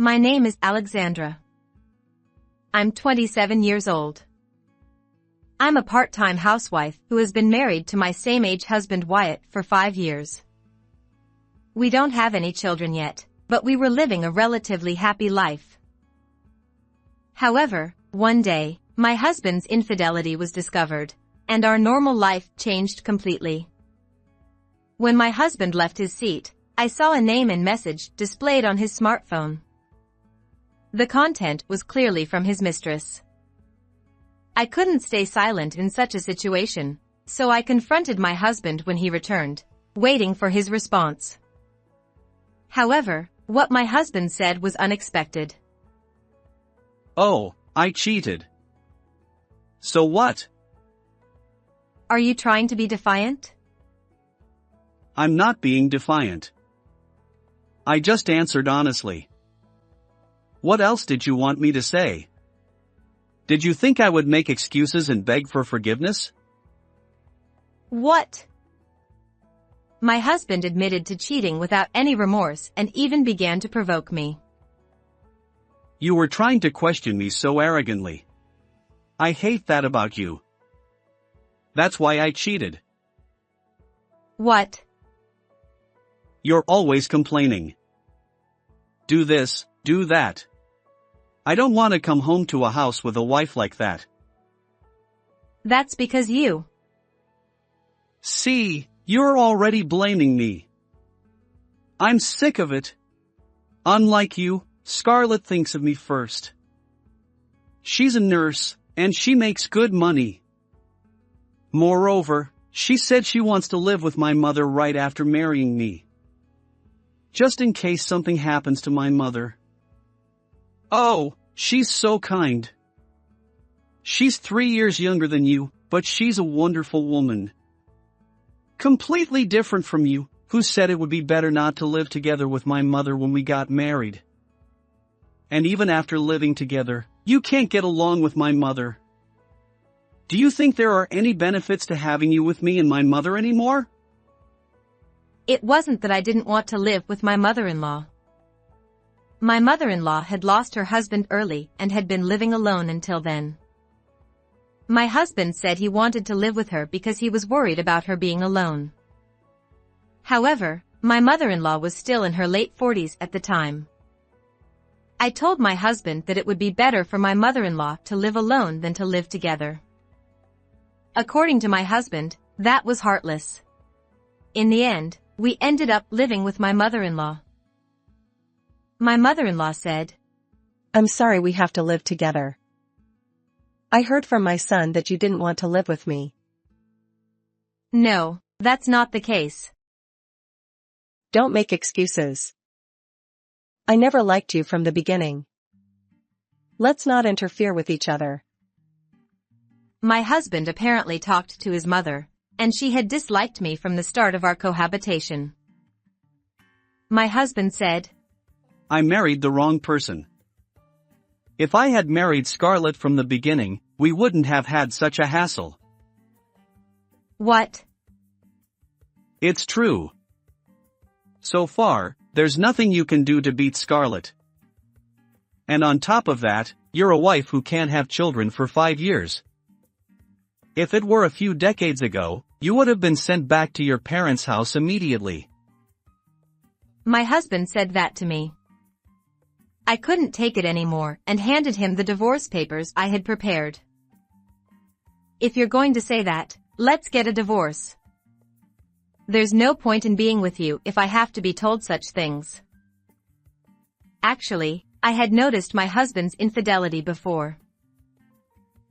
My name is Alexandra. I'm 27 years old. I'm a part-time housewife who has been married to my same-age husband Wyatt for 5 years. We don't have any children yet, but we were living a relatively happy life. However, one day, my husband's infidelity was discovered, and our normal life changed completely. When my husband left his seat, I saw a name and message displayed on his smartphone. The content was clearly from his mistress. I couldn't stay silent in such a situation, so I confronted my husband when he returned, waiting for his response. However, what my husband said was unexpected. Oh, I cheated. So what? Are you trying to be defiant? I'm not being defiant. I just answered honestly. What else did you want me to say? Did you think I would make excuses and beg for forgiveness? What? My husband admitted to cheating without any remorse and even began to provoke me. You were trying to question me so arrogantly. I hate that about you. That's why I cheated. What? You're always complaining. Do this, do that. I don't want to come home to a house with a wife like that. That's because you. See, you're already blaming me. I'm sick of it. Unlike you, Scarlett thinks of me first. She's a nurse, and she makes good money. Moreover, she said she wants to live with my mother right after marrying me. Just in case something happens to my mother. Oh, she's so kind. She's 3 years younger than you, but she's a wonderful woman. Completely different from you, who said it would be better not to live together with my mother when we got married. And even after living together, you can't get along with my mother. Do you think there are any benefits to having you with me and my mother anymore? It wasn't that I didn't want to live with my mother-in-law. My mother-in-law had lost her husband early and had been living alone until then. My husband said he wanted to live with her because he was worried about her being alone. However, my mother-in-law was still in her late 40s at the time. I told my husband that it would be better for my mother-in-law to live alone than to live together. According to my husband, that was heartless. In the end, we ended up living with my mother-in-law. My mother-in-law said, I'm sorry we have to live together. I heard from my son that you didn't want to live with me. No, that's not the case. Don't make excuses. I never liked you from the beginning. Let's not interfere with each other. My husband apparently talked to his mother, and she had disliked me from the start of our cohabitation. My husband said, I married the wrong person. If I had married Scarlett from the beginning, we wouldn't have had such a hassle. What? It's true. So far, there's nothing you can do to beat Scarlett. And on top of that, you're a wife who can't have children for 5 years. If it were a few decades ago, you would have been sent back to your parents' house immediately. My husband said that to me. I couldn't take it anymore and handed him the divorce papers I had prepared. If you're going to say that, let's get a divorce. There's no point in being with you if I have to be told such things. Actually, I had noticed my husband's infidelity before.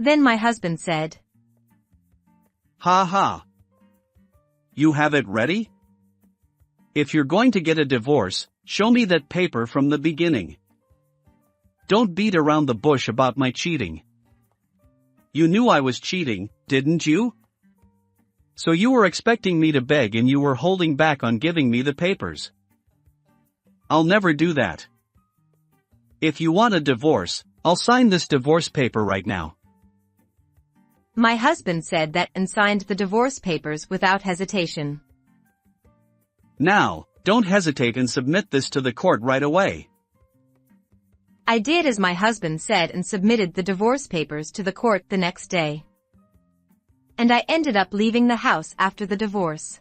Then my husband said, Ha ha. You have it ready? If you're going to get a divorce, show me that paper from the beginning. Don't beat around the bush about my cheating. You knew I was cheating, didn't you? So you were expecting me to beg and you were holding back on giving me the papers. I'll never do that. If you want a divorce, I'll sign this divorce paper right now. My husband said that and signed the divorce papers without hesitation. Now, don't hesitate and submit this to the court right away. I did as my husband said and submitted the divorce papers to the court the next day. And I ended up leaving the house after the divorce.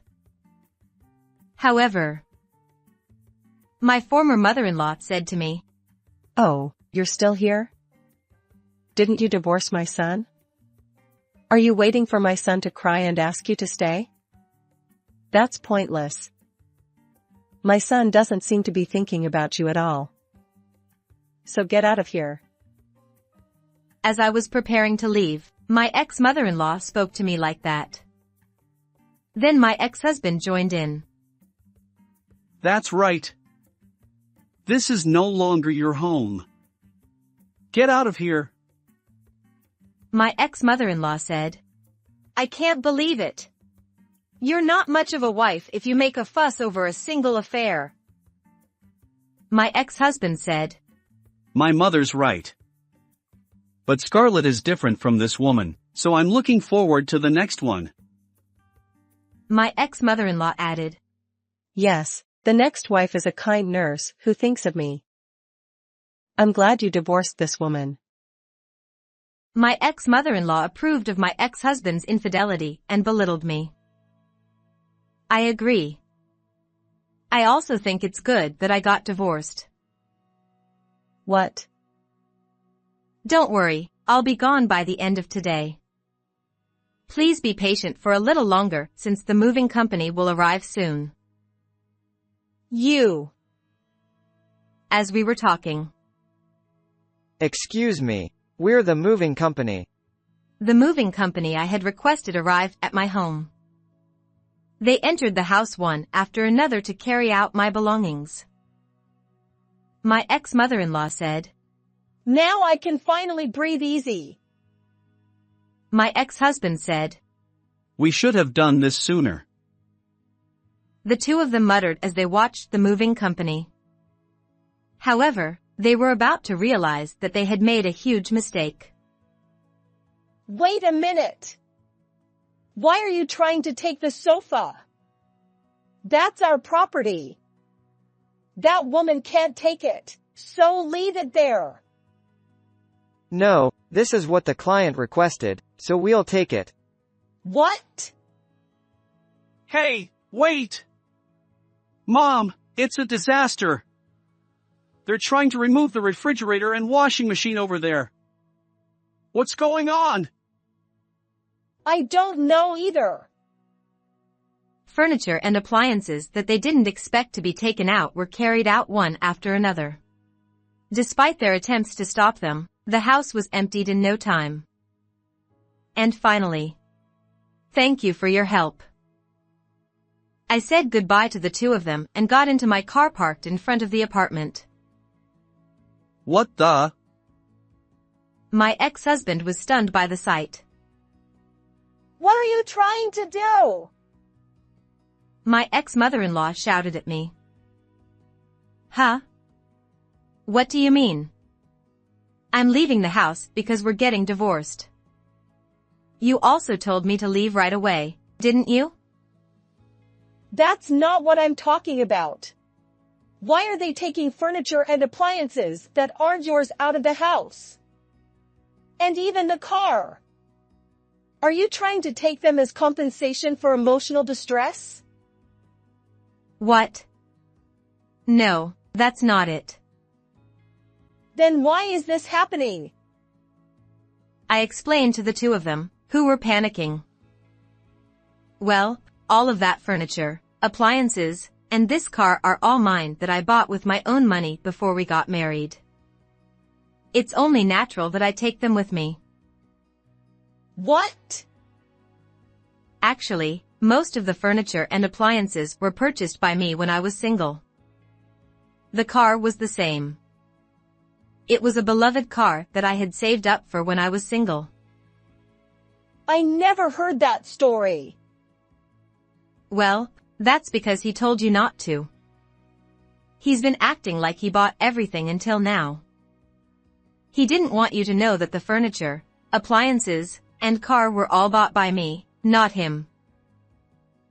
However, my former mother-in-law said to me, "Oh, you're still here? Didn't you divorce my son? Are you waiting for my son to cry and ask you to stay? That's pointless. My son doesn't seem to be thinking about you at all. So get out of here." As I was preparing to leave, my ex-mother-in-law spoke to me like that. Then my ex-husband joined in. That's right. This is no longer your home. Get out of here. My ex-mother-in-law said, "I can't believe it. You're not much of a wife if you make a fuss over a single affair." My ex-husband said, My mother's right. But Scarlett is different from this woman, so I'm looking forward to the next one. My ex-mother-in-law added, "Yes, the next wife is a kind nurse who thinks of me. I'm glad you divorced this woman." My ex-mother-in-law approved of my ex-husband's infidelity and belittled me. I agree. I also think it's good that I got divorced. What? Don't worry, I'll be gone by the end of today. Please be patient for a little longer since the moving company will arrive soon. You. As we were talking, Excuse me, we're the moving company. the moving company I had requested arrived at my home. They entered the house one after another to carry out my belongings. My ex-mother-in-law said, "Now I can finally breathe easy." My ex-husband said, We should have done this sooner. The two of them muttered as they watched the moving company. However, they were about to realize that they had made a huge mistake. Wait a minute. Why are you trying to take the sofa? That's our property. That woman can't take it, so leave it there. No, this is what the client requested, so we'll take it. What? Hey, wait! Mom, it's a disaster. They're trying to remove the refrigerator and washing machine over there. What's going on? I don't know either. Furniture and appliances that they didn't expect to be taken out were carried out one after another. Despite their attempts to stop them, the house was emptied in no time. And finally, thank you for your help. I said goodbye to the two of them and got into my car parked in front of the apartment. What the? My ex-husband was stunned by the sight. What are you trying to do? My ex-mother-in-law shouted at me. Huh? What do you mean? I'm leaving the house because we're getting divorced. You also told me to leave right away, didn't you? That's not what I'm talking about. Why are they taking furniture and appliances that aren't yours out of the house? And even the car. Are you trying to take them as compensation for emotional distress? What? No, that's not it. Then why is this happening? I explained to the two of them, who were panicking. Well, all of that furniture, appliances, and this car are all mine that I bought with my own money before we got married. It's only natural that I take them with me. What? Actually, most of the furniture and appliances were purchased by me when I was single. The car was the same. It was a beloved car that I had saved up for when I was single. I never heard that story. Well, that's because he told you not to. He's been acting like he bought everything until now. He didn't want you to know that the furniture, appliances, and car were all bought by me, not him.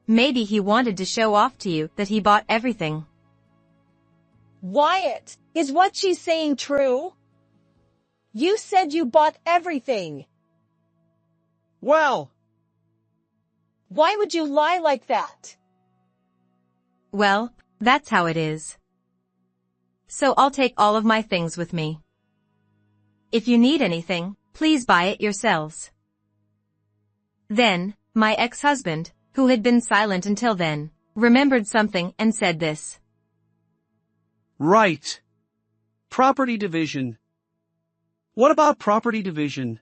Maybe he wanted to show off to you that he bought everything. Wyatt, is what she's saying true? You said you bought everything. Well, Why would you lie like that? Well, that's how it is. So I'll take all of my things with me. If you need anything, please buy it yourselves. Then, my ex-husband, who had been silent until then, remembered something and said this. right. Property division. What about property division?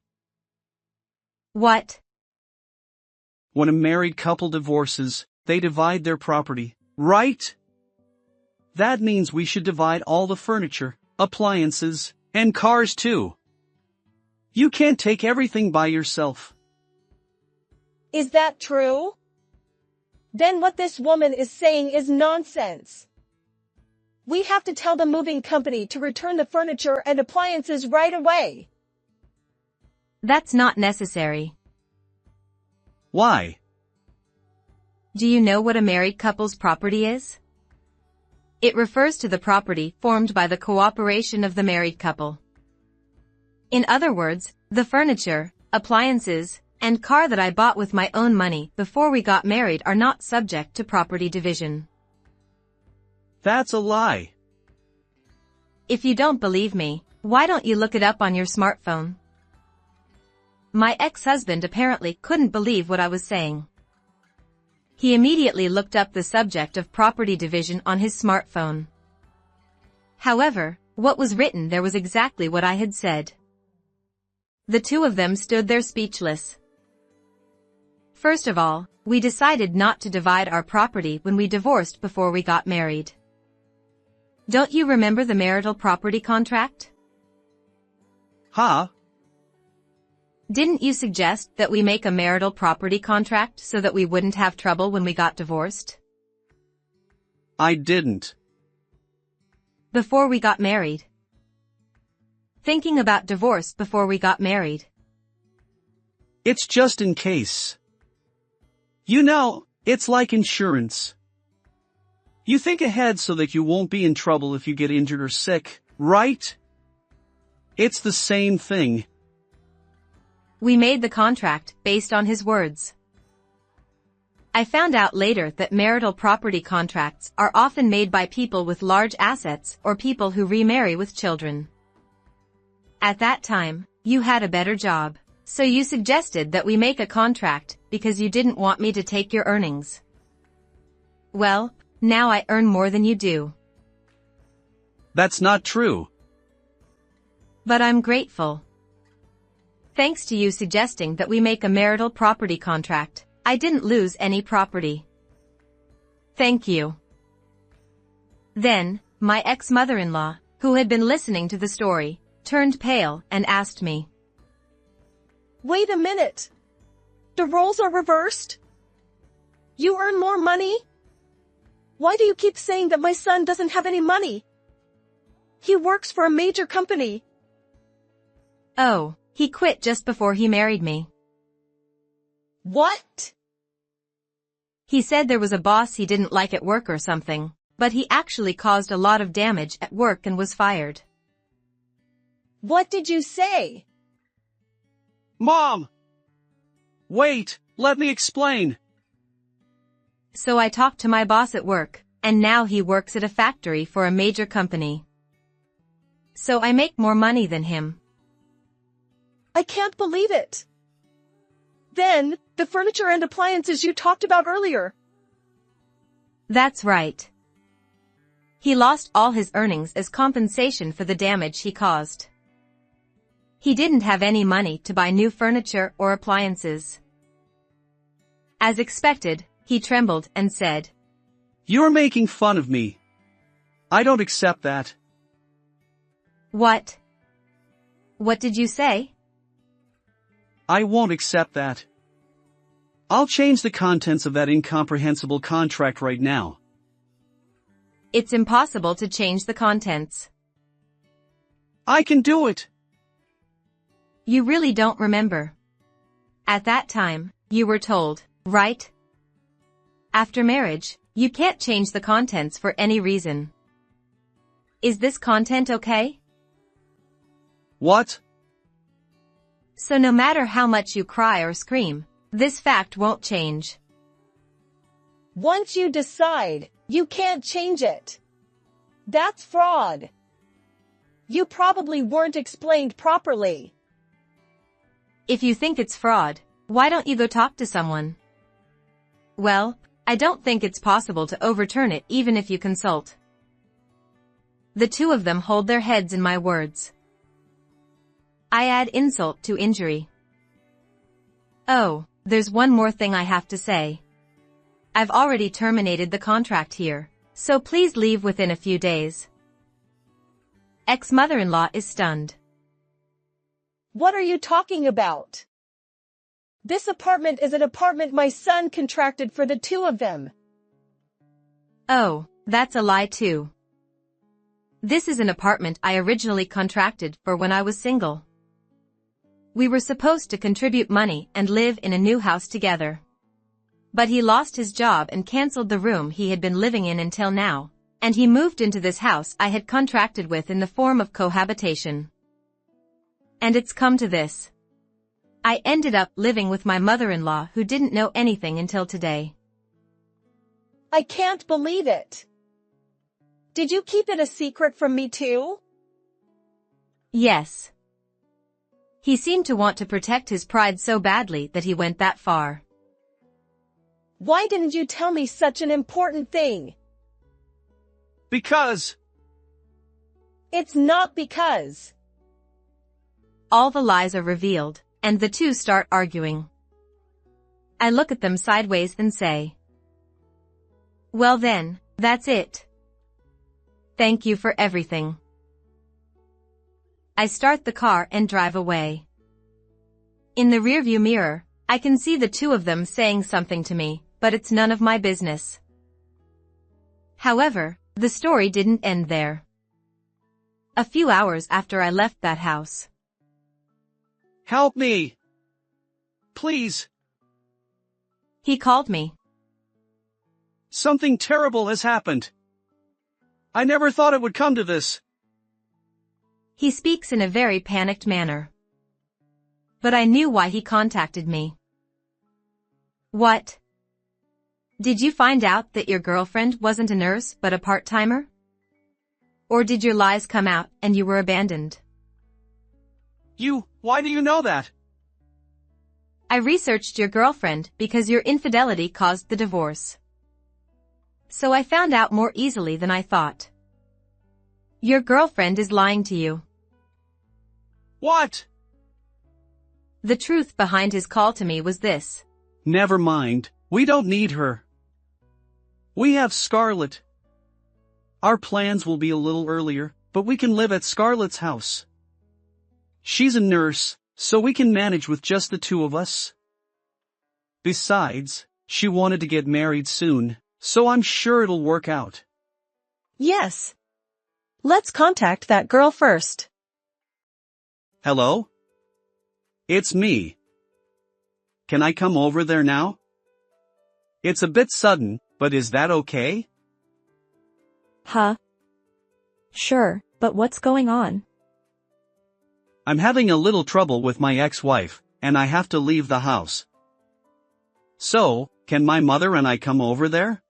What? When a married couple divorces, they divide their property, right? That means we should divide all the furniture, appliances, and cars too. You can't take everything by yourself. Is that true? Then what this woman is saying is nonsense. We have to tell the moving company to return the furniture and appliances right away. That's not necessary. Why? Do you know what a married couple's property is? It refers to the property formed by the cooperation of the married couple. In other words, the furniture, appliances, and car that I bought with my own money before we got married are not subject to property division. That's a lie. If you don't believe me, why don't you look it up on your smartphone? My ex-husband apparently couldn't believe what I was saying. He immediately looked up the subject of property division on his smartphone. However, what was written there was exactly what I had said. The two of them stood there speechless. First of all, we decided not to divide our property when we divorced before we got married. Don't you remember the marital property contract? Huh? Didn't you suggest that we make a marital property contract so that we wouldn't have trouble when we got divorced? I didn't. Before we got married. Thinking about divorce before we got married. It's just in case. You know, it's like insurance. You think ahead so that you won't be in trouble if you get injured or sick, right? It's the same thing. We made the contract based on his words. I found out later that marital property contracts are often made by people with large assets or people who remarry with children. At that time, you had a better job, so you suggested that we make a contract because you didn't want me to take your earnings. Well, now I earn more than you do. That's not true. But I'm grateful. Thanks to you suggesting that we make a marital property contract, I didn't lose any property. Thank you. Then, my ex-mother-in-law, who had been listening to the story, turned pale and asked me. Wait a minute. The roles are reversed? You earn more money? Why do you keep saying that my son doesn't have any money? He works for a major company. Oh, he quit just before he married me. What? He said there was a boss he didn't like at work or something, but he actually caused a lot of damage at work and was fired. What did you say? Mom! Wait, let me explain. So I talked to my boss at work, and now he works at a factory for a major company. So I make more money than him. I can't believe it. Then, the furniture and appliances you talked about earlier. That's right. He lost all his earnings as compensation for the damage he caused. He didn't have any money to buy new furniture or appliances. As expected, he trembled and said, You're making fun of me. I don't accept that. What? What did you say? I won't accept that. I'll change the contents of that incomprehensible contract right now. It's impossible to change the contents. I can do it. You really don't remember. At that time, you were told, right? After marriage, you can't change the contents for any reason. Is this content okay? What? So no matter how much you cry or scream, this fact won't change. Once you decide, you can't change it. That's fraud. You probably weren't explained properly. If you think it's fraud, why don't you go talk to someone? Well, I don't think it's possible to overturn it even if you consult. The two of them hold their heads in my words. I add insult to injury. Oh, there's one more thing I have to say. I've already terminated the contract here, so please leave within a few days. Ex-mother-in-law is stunned. What are you talking about? This apartment is an apartment my son contracted for the two of them. Oh, that's a lie too. This is an apartment I originally contracted for when I was single. We were supposed to contribute money and live in a new house together. But he lost his job and canceled the room he had been living in until now, and he moved into this house I had contracted with in the form of cohabitation. And it's come to this. I ended up living with my mother-in-law who didn't know anything until today. I can't believe it. Did you keep it a secret from me too? Yes. He seemed to want to protect his pride so badly that he went that far. Why didn't you tell me such an important thing? Because. It's not because. All the lies are revealed, and the two start arguing. I look at them sideways and say, well then, that's it. Thank you for everything. I start the car and drive away. In the rearview mirror, I can see the two of them saying something to me, but it's none of my business. However, the story didn't end there. A few hours after I left that house. Help me! Please! He called me. Something terrible has happened. I never thought it would come to this. He speaks in a very panicked manner. But I knew why he contacted me. What? Did you find out that your girlfriend wasn't a nurse but a part-timer? Or did your lies come out and you were abandoned? Why do you know that? I researched your girlfriend because your infidelity caused the divorce. So I found out more easily than I thought. Your girlfriend is lying to you. What? The truth behind his call to me was this. Never mind, we don't need her. We have Scarlett. Our plans will be a little earlier, but we can live at Scarlett's house. She's a nurse, so we can manage with just the two of us. Besides, she wanted to get married soon, so I'm sure it'll work out. Yes. Let's contact that girl first. Hello? It's me. Can I come over there now? It's a bit sudden, but is that okay? Huh? Sure, but what's going on? I'm having a little trouble with my ex-wife, and I have to leave the house. So, can my mother and I come over there?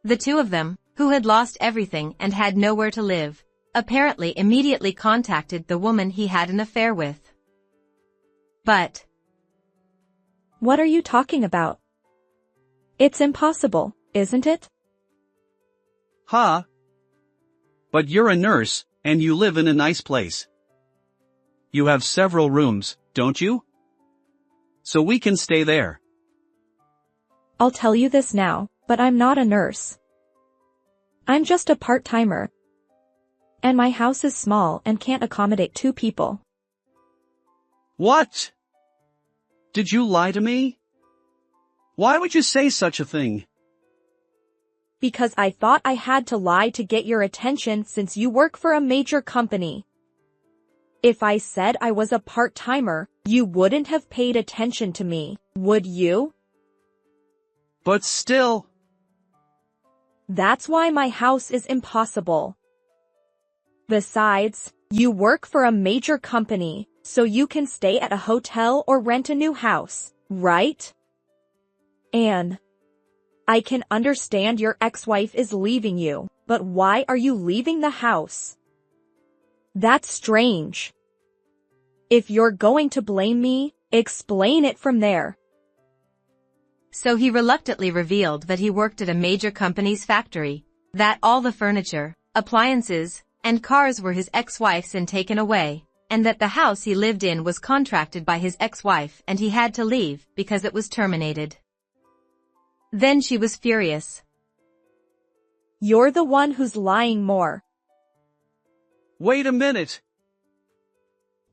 The two of them, who had lost everything and had nowhere to live, apparently immediately contacted the woman he had an affair with. But. What are you talking about? It's impossible, isn't it? Huh? But you're a nurse, and you live in a nice place. You have several rooms, don't you? So we can stay there. I'll tell you this now, but I'm not a nurse. I'm just a part-timer. And my house is small and can't accommodate two people. What? Did you lie to me? Why would you say such a thing? Because I thought I had to lie to get your attention since you work for a major company. If I said I was a part-timer, you wouldn't have paid attention to me, would you? But still. That's why my house is impossible. Besides, you work for a major company, so you can stay at a hotel or rent a new house, right? Anne. I can understand your ex-wife is leaving you, but why are you leaving the house? That's strange. If you're going to blame me, explain it from there. So he reluctantly revealed that he worked at a major company's factory, that all the furniture, appliances, and cars were his ex-wife's and taken away, and that the house he lived in was contracted by his ex-wife and he had to leave because it was terminated. Then she was furious. You're the one who's lying more. Wait a minute.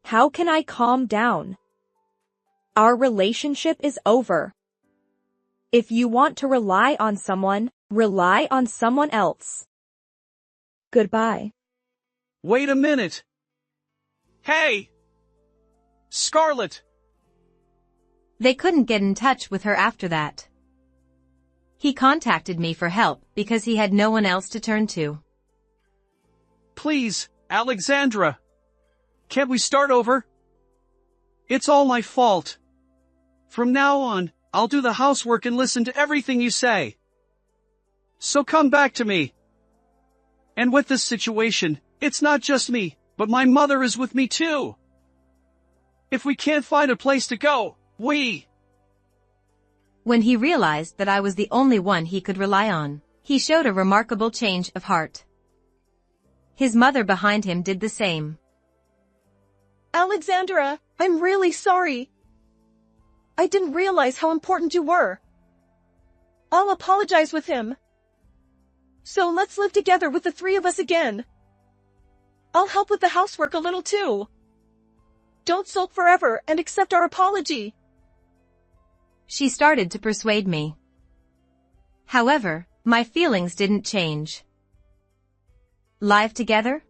How can I calm down? Our relationship is over. If you want to rely on someone else. Goodbye. Wait a minute. Hey! Scarlett! They couldn't get in touch with her after that. He contacted me for help because he had no one else to turn to. Please, Alexandra. Can't we start over? It's all my fault. From now on, I'll do the housework and listen to everything you say. So come back to me. And with this situation, it's not just me, but my mother is with me too. If we can't find a place to go, When he realized that I was the only one he could rely on, he showed a remarkable change of heart. His mother behind him did the same. Alexandra, I'm really sorry. I didn't realize how important you were. I'll apologize with him. So let's live together with the three of us again. I'll help with the housework a little too. Don't sulk forever and accept our apology. She started to persuade me. However, my feelings didn't change. Live together?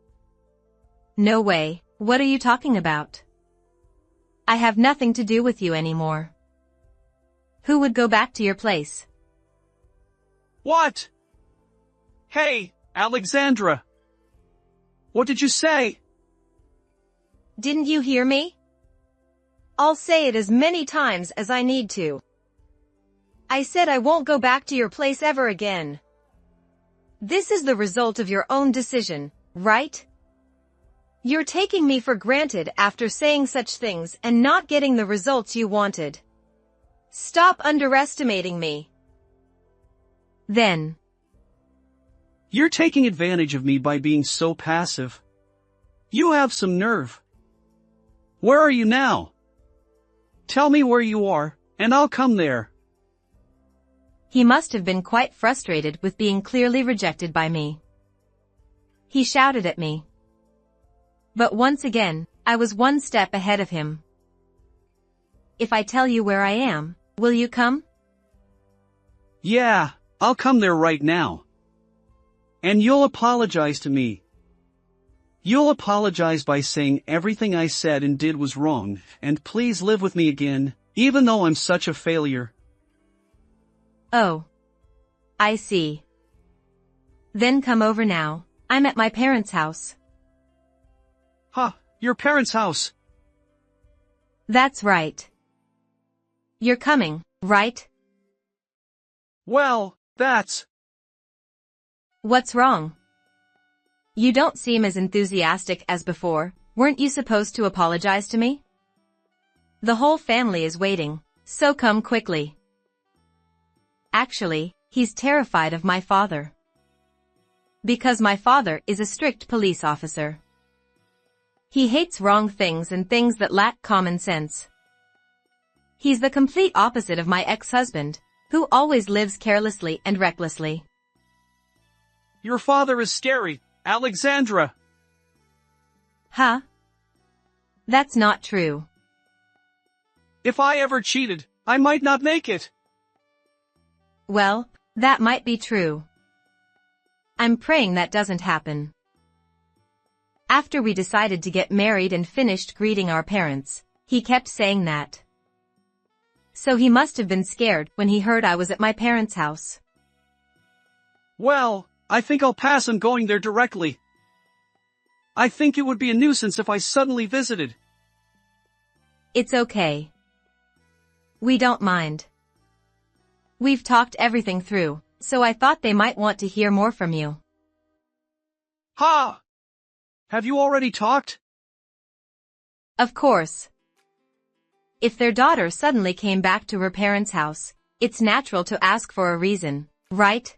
No way, what are you talking about? I have nothing to do with you anymore. Who would go back to your place? What? Hey, Alexandra. What did you say? Didn't you hear me? I'll say it as many times as I need to. I said I won't go back to your place ever again. This is the result of your own decision, right? You're taking me for granted after saying such things and not getting the results you wanted. Stop underestimating me. Then. You're taking advantage of me by being so passive. You have some nerve. Where are you now? Tell me where you are, and I'll come there. He must have been quite frustrated with being clearly rejected by me. He shouted at me. But once again, I was one step ahead of him. If I tell you where I am, will you come? Yeah, I'll come there right now. And you'll apologize to me. You'll apologize by saying everything I said and did was wrong, and please live with me again, even though I'm such a failure. Oh. I see. Then come over now. I'm at my parents' house. Huh, your parents' house. That's right. You're coming, right? Well, that's... What's wrong? You don't seem as enthusiastic as before. Weren't you supposed to apologize to me? The whole family is waiting, so come quickly. Actually, he's terrified of my father. Because my father is a strict police officer. He hates wrong things and things that lack common sense. He's the complete opposite of my ex-husband, who always lives carelessly and recklessly. Your father is scary, Alexandra. Huh? That's not true. If I ever cheated, I might not make it. Well, that might be true. I'm praying that doesn't happen. After we decided to get married and finished greeting our parents, he kept saying that. So he must have been scared when he heard I was at my parents' house. Well, I think I'll pass on going there directly. I think it would be a nuisance if I suddenly visited. It's okay. We don't mind. We've talked everything through, so I thought they might want to hear more from you. Ha! Have you already talked? Of course. If their daughter suddenly came back to her parents' house, it's natural to ask for a reason, right?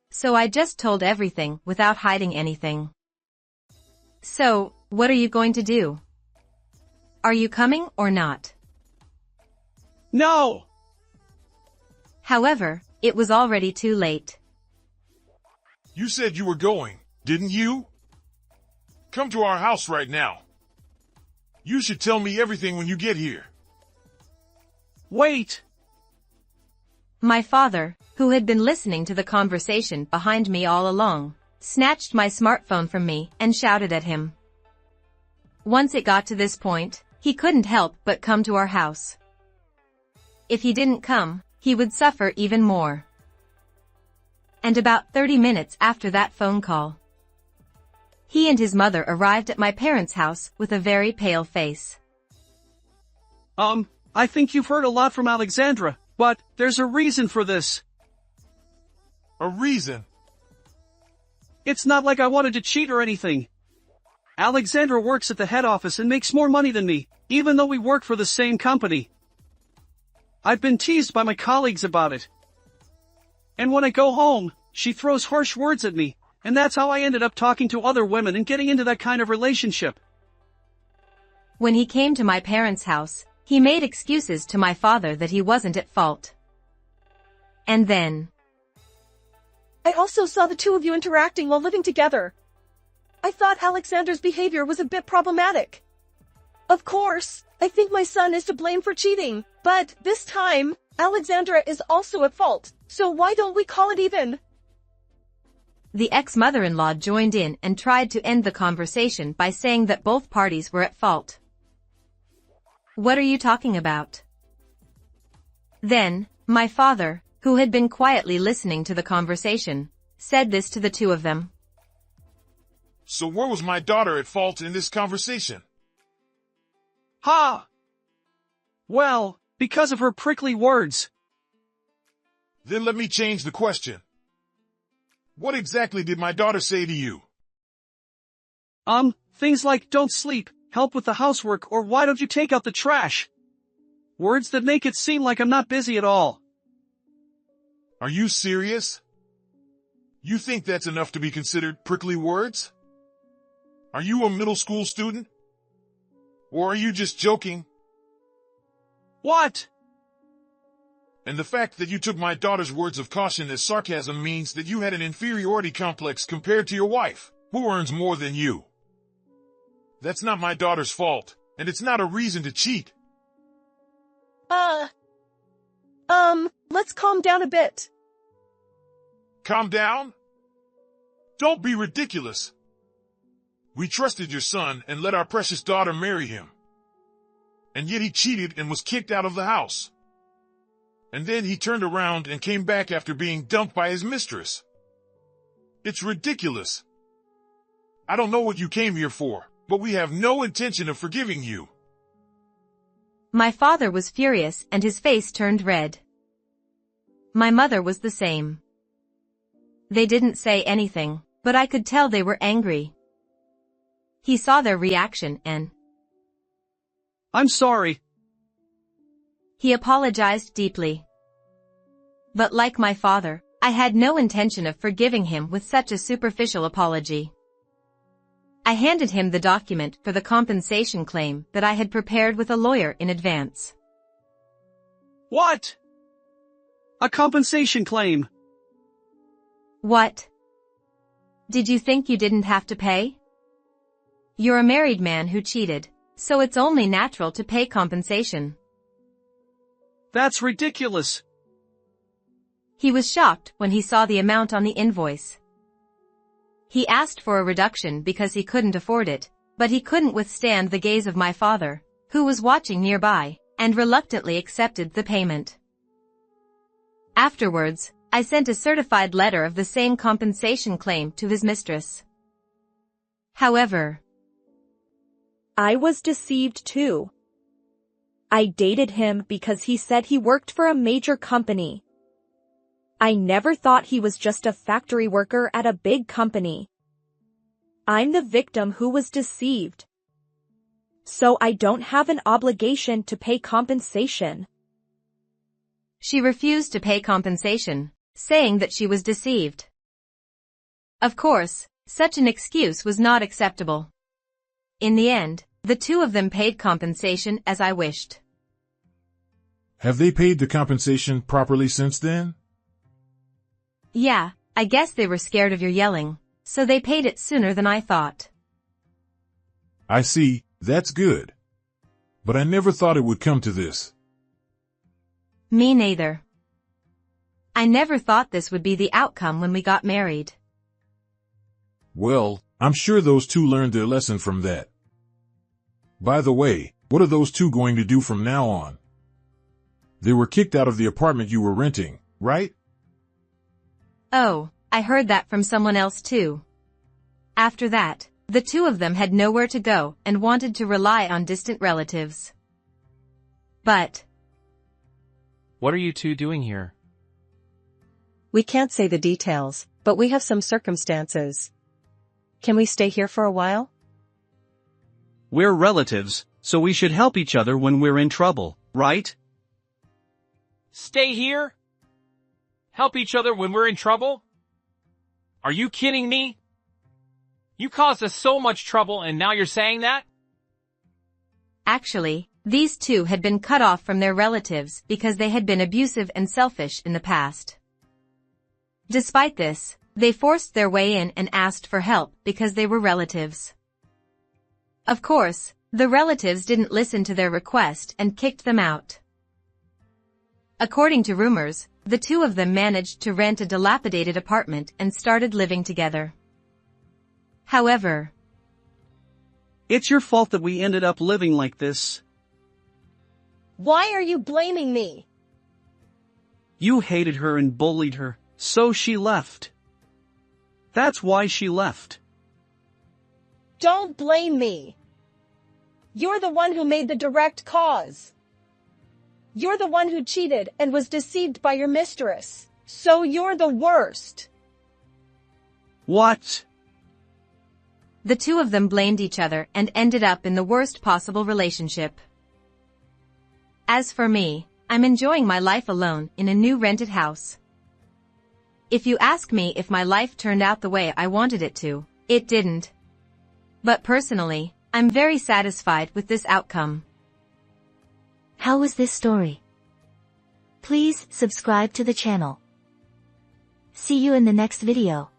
So I just told everything without hiding anything. So, what are you going to do? Are you coming or not? No! However, it was already too late. You said you were going, didn't you? Come to our house right now. You should tell me everything when you get here. Wait! My father, who had been listening to the conversation behind me all along, snatched my smartphone from me and shouted at him. Once it got to this point, he couldn't help but come to our house. If he didn't come, he would suffer even more. And about 30 minutes after that phone call, he and his mother arrived at my parents' house with a very pale face. I think you've heard a lot from Alexandra, but there's a reason for this. A reason? It's not like I wanted to cheat or anything. Alexandra works at the head office and makes more money than me, even though we work for the same company. I've been teased by my colleagues about it. And when I go home, she throws harsh words at me, and that's how I ended up talking to other women and getting into that kind of relationship. When he came to my parents' house, he made excuses to my father that he wasn't at fault. And then, I also saw the two of you interacting while living together. I thought Alexander's behavior was a bit problematic. Of course, I think my son is to blame for cheating, but this time, Alexandra is also at fault, so why don't we call it even? The ex-mother-in-law joined in and tried to end the conversation by saying that both parties were at fault. What are you talking about? Then, my father, who had been quietly listening to the conversation, said this to the two of them. So where was my daughter at fault in this conversation? Ha! Well, because of her prickly words. Then let me change the question. What exactly did my daughter say to you? Things like don't sleep, help with the housework, or why don't you take out the trash? Words that make it seem like I'm not busy at all. Are you serious? You think that's enough to be considered prickly words? Are you a middle school student? Or are you just joking? What? And the fact that you took my daughter's words of caution as sarcasm means that you had an inferiority complex compared to your wife, who earns more than you. That's not my daughter's fault, and it's not a reason to cheat. Let's calm down a bit. Calm down? Don't be ridiculous. We trusted your son and let our precious daughter marry him. And yet he cheated and was kicked out of the house. And then he turned around and came back after being dumped by his mistress. It's ridiculous. I don't know what you came here for, but we have no intention of forgiving you. My father was furious and his face turned red. My mother was the same. They didn't say anything, but I could tell they were angry. He saw their reaction and I'm sorry. He apologized deeply. But like my father, I had no intention of forgiving him with such a superficial apology. I handed him the document for the compensation claim that I had prepared with a lawyer in advance. What? A compensation claim. What? Did you think you didn't have to pay? You're a married man who cheated, so it's only natural to pay compensation. That's ridiculous. He was shocked when he saw the amount on the invoice. He asked for a reduction because he couldn't afford it, but he couldn't withstand the gaze of my father, who was watching nearby, and reluctantly accepted the payment. Afterwards, I sent a certified letter of the same compensation claim to his mistress. However, I was deceived too. I dated him because he said he worked for a major company. I never thought he was just a factory worker at a big company. I'm the victim who was deceived. So I don't have an obligation to pay compensation. She refused to pay compensation, saying that she was deceived. Of course, such an excuse was not acceptable. In the end, the two of them paid compensation as I wished. Have they paid the compensation properly since then? Yeah, I guess they were scared of your yelling, so they paid it sooner than I thought. I see, that's good. But I never thought it would come to this. Me neither. I never thought this would be the outcome when we got married. Well, I'm sure those two learned their lesson from that. By the way, what are those two going to do from now on? They were kicked out of the apartment you were renting, right? Oh, I heard that from someone else too. After that, the two of them had nowhere to go and wanted to rely on distant relatives. But what are you two doing here? We can't say the details, but we have some circumstances. Can we stay here for a while? We're relatives, so we should help each other when we're in trouble, right? Stay here? Help each other when we're in trouble? Are you kidding me? You caused us so much trouble and now you're saying that? actually, these two had been cut off from their relatives because they had been abusive and selfish in the past. Despite this, they forced their way in and asked for help because they were relatives. Of course, the relatives didn't listen to their request and kicked them out. According to rumors, the two of them managed to rent a dilapidated apartment and started living together. However, it's your fault that we ended up living like this. Why are you blaming me? You hated her and bullied her, so she left. That's why she left. Don't blame me. You're the one who made the direct cause. You're the one who cheated and was deceived by your mistress, so you're the worst. What? the two of them blamed each other and ended up in the worst possible relationship. As for me, I'm enjoying my life alone in a new rented house. If you ask me if my life turned out the way I wanted it to, it didn't. But personally, I'm very satisfied with this outcome. How was this story? Please subscribe to the channel. See you in the next video.